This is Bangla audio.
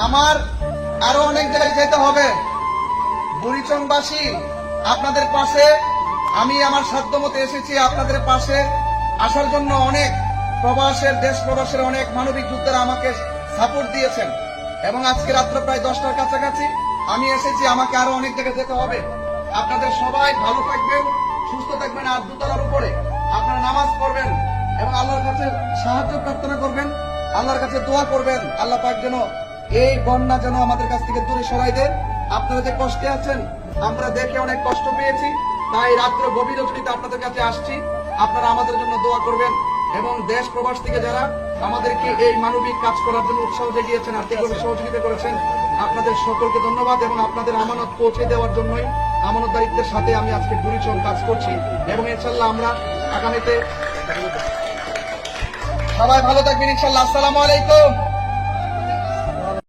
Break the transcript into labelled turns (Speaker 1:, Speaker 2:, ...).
Speaker 1: আমার আরো অনেক জায়গায় যেতে হবে। বুড়িচংবাসী আপনাদের পাশে আমি আমার সাধ্যমতো এসেছি। আপনাদের পাশে আসার জন্য অনেক প্রবাসের দেশ প্রবাসের অনেক মানবিক যোদ্ধারা আমাকে সাপোর্ট দিয়েছেন এবং আজকে রাত্র প্রায় 10টার কাছাকাছি আমি এসেছি। আমাকে আরো অনেক জায়গায় যেতে হবে। আপনাদের সবাই ভালো থাকবেন, সুস্থ থাকবেন, আর দুতলার উপরে আপনারা নামাজ পড়বেন এবং আল্লাহর কাছে সাহায্য প্রার্থনা করবেন, আল্লাহর কাছে দোয়া করবেন। আল্লাহ পাক যেন এই বন্যা যেন আমাদের কাছ থেকে দূরে সরাই দেন। আপনারা যে কষ্টে আছেন আমরা দেখে অনেক কষ্ট পেয়েছি, তাই রাত্র গভীর রজনীতে আপনাদের কাছে আসছি। আপনারা আমাদের জন্য দোয়া করবেন এবং দেশ প্রবাস থেকে যারা আমাদেরকে এই মানবিক কাজ করার জন্য উৎসাহ দেখিয়েছেন, আর্থিকভাবে সহযোগিতা করেছেন, আপনাদের সকলকে ধন্যবাদ। এবং আপনাদের আমানত পৌঁছে দেওয়ার জন্যই আমানতদারিত্বের সাথে আমি আজকে বুড়িচং কাজ করছি এবং ইনশাল্লাহ আমরা আগামীতে সবাই ভালো থাকবেন ইনশাল্লাহ। আসসালামু আলাইকুম।